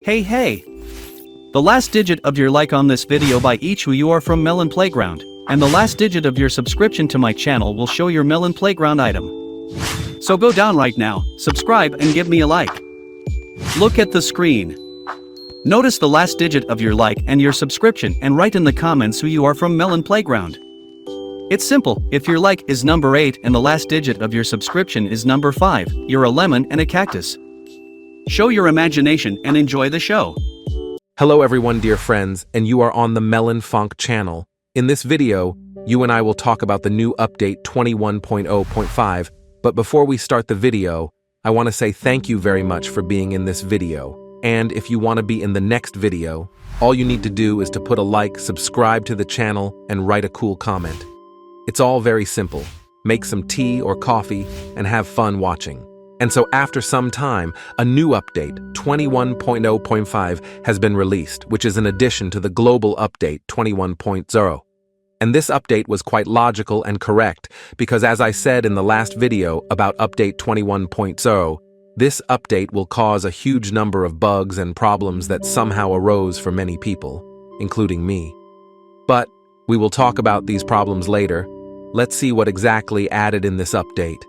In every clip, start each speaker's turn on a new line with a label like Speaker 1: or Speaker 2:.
Speaker 1: Hey! The last digit of your like on this video by each who you are from Melon Playground, and the last digit of your subscription to my channel will show your Melon Playground item. So go down right now, subscribe and give me a like. Look at the screen. Notice the last digit of your like and your subscription and write in the comments who you are from Melon Playground. It's simple, if your like is number 8 and the last digit of your subscription is number 5, you're a lemon and a cactus. Show your imagination and enjoy the show.
Speaker 2: Hello everyone, dear friends, and you are on the Melonfonk channel. In this video, you and I will talk about the new update 21.0.5, but before we start the video, I want to say thank you very much for being in this video. And if you want to be in the next video, all you need to do is to put a like, subscribe to the channel, and write a cool comment. It's all very simple. Make some tea or coffee and have fun watching. And so after some time, a new update, 21.0.5, has been released, which is an addition to the global update 21.0. And this update was quite logical and correct, because as I said in the last video about update 21.0, this update will cause a huge number of bugs and problems that somehow arose for many people, including me. But we will talk about these problems later. Let's see what exactly added in this update.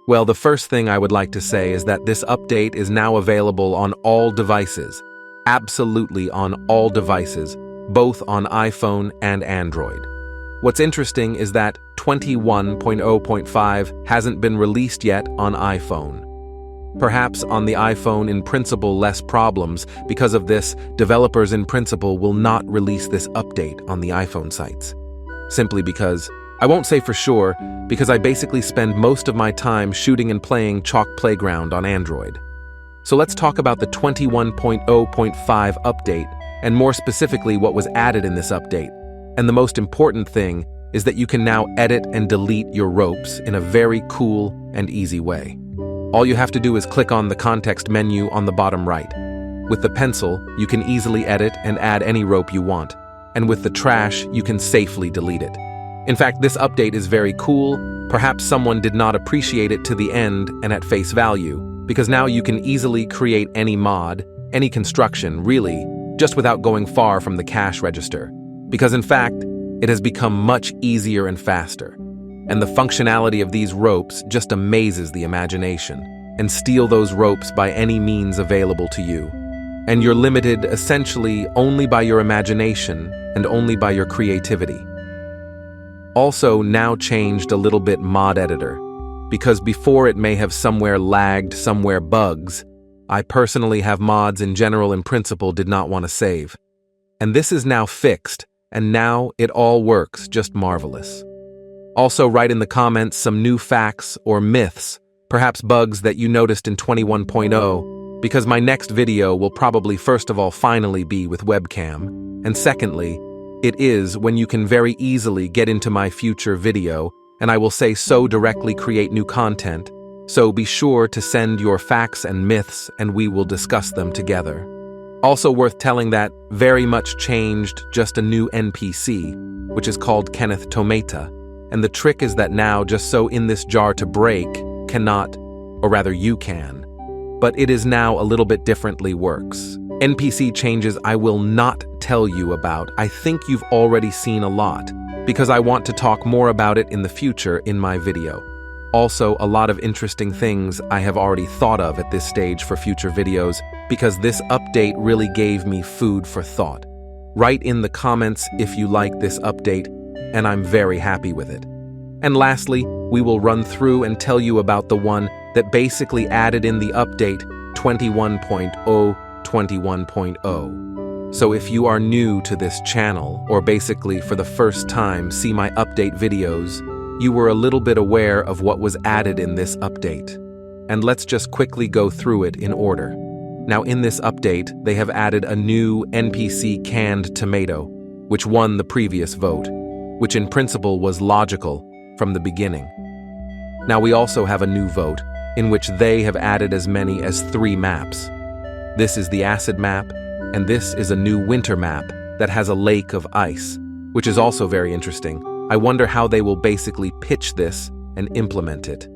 Speaker 2: Well, the first thing I would like to say is that this update is now available on all devices, absolutely on all devices, both on iPhone and Android. What's interesting is that 21.0.5 hasn't been released yet on iPhone. Perhaps on the iPhone in principle less problems. Because of this, developers in principle will not release this update on the iPhone sites. Simply because, I won't say for sure, because I basically spend most of my time shooting and playing Chalk Playground on Android. So let's talk about the 21.0.5 update, and more specifically what was added in this update. And the most important thing is that you can now edit and delete your ropes in a very cool and easy way. All you have to do is click on the context menu on the bottom right. With the pencil, you can easily edit and add any rope you want, and with the trash, you can safely delete it. In fact, this update is very cool. Perhaps someone did not appreciate it to the end and at face value, because now you can easily create any mod, any construction, really, just without going far from the cash register. Because in fact, it has become much easier and faster. And the functionality of these ropes just amazes the imagination. And steal those ropes by any means available to you. And you're limited essentially only by your imagination and only by your creativity. Also now changed a little bit mod editor, because before it may have somewhere lagged, somewhere bugs. I personally have mods in general in principle did not want to save. And this is now fixed, and now it all works just marvelous. Also write in the comments some new facts or myths, perhaps bugs that you noticed in 21.0, because my next video will probably first of all finally be with webcam, and secondly, it is when you can very easily get into my future video, and I will say so directly create new content, so be sure to send your facts and myths and we will discuss them together. Also worth telling that very much changed just a new NPC, which is called Kenneth Tomato, and the trick is that now just so in this jar to break cannot, or rather you can, but it is now a little bit differently works. NPC changes I will not tell you about. I think you've already seen a lot, because I want to talk more about it in the future in my video. Also, a lot of interesting things I have already thought of at this stage for future videos, because this update really gave me food for thought. Write in the comments if you like this update, and I'm very happy with it. And lastly, we will run through and tell you about the one that basically added in the update 21.0. So if you are new to this channel, or basically for the first time see my update videos, you were a little bit aware of what was added in this update. And let's just quickly go through it in order. Now in this update, they have added a new NPC canned tomato, which won the previous vote, which in principle was logical from the beginning. Now we also have a new vote, in which they have added as many as 3 maps. This is the acid map, and this is a new winter map that has a lake of ice, which is also very interesting. I wonder how they will basically pitch this and implement it.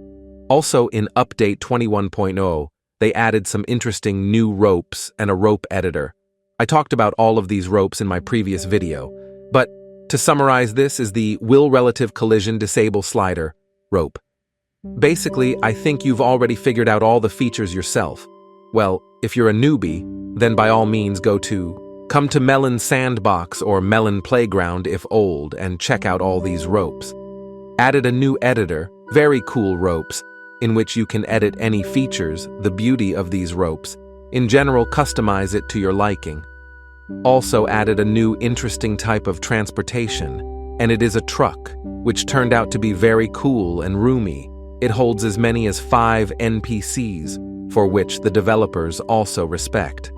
Speaker 2: Also in Update 21.0, they added some interesting new ropes and a rope editor. I talked about all of these ropes in my previous video, but to summarize, this is the Will Relative Collision Disable Slider rope. Basically, I think you've already figured out all the features yourself. Well, if you're a newbie, then by all means come to Melon Sandbox or Melon Playground if old and check out all these ropes. Added a new editor, very cool ropes, in which you can edit any features, the beauty of these ropes. In general, customize it to your liking. Also added a new interesting type of transportation, and it is a truck, which turned out to be very cool and roomy. It holds as many as 5 NPCs, for which the developers also respect.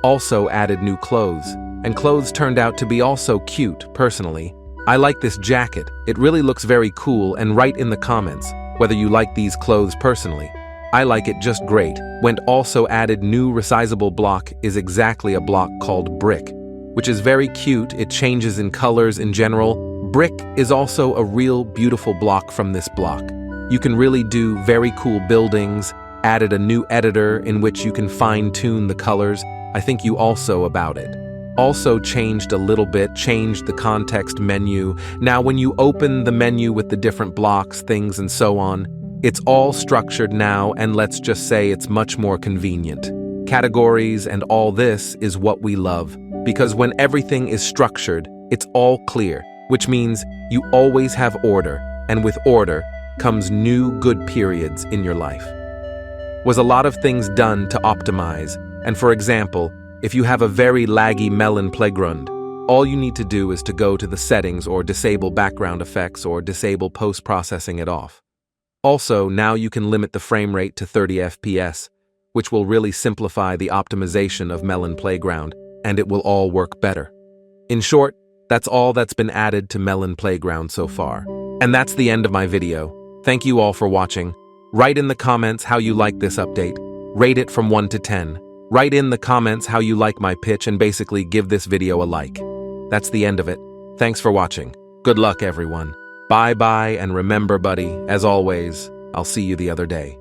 Speaker 2: Also added new clothes, and clothes turned out to be also cute, personally. I like this jacket, it really looks very cool, and write in the comments whether you like these clothes personally. I like it just great. When also added new resizable block is exactly a block called brick, which is very cute. It changes in colors in general. Brick is also a real beautiful block from this block. You can really do very cool buildings. Added a new editor in which you can fine-tune the colors. I think you also about it. Also changed a little bit, changed the context menu. Now when you open the menu with the different blocks, things and so on, it's all structured now, and let's just say it's much more convenient. Categories and all this is what we love, because when everything is structured, it's all clear, which means you always have order, and with order comes new good periods in your life. Was a lot of things done to optimize, and for example, if you have a very laggy Melon playground, all you need to do is to go to the settings or disable background effects or disable post-processing it off. Also, now you can limit the frame rate to 30 FPS, which will really simplify the optimization of Melon Playground, and it will all work better. In short, that's all that's been added to Melon Playground so far. And that's the end of my video. Thank you all for watching. Write in the comments how you like this update. Rate it from 1 to 10. Write in the comments how you like my pitch and basically give this video a like. That's the end of it. Thanks for watching. Good luck, everyone. Bye-bye, and remember, buddy, as always, I'll see you the other day.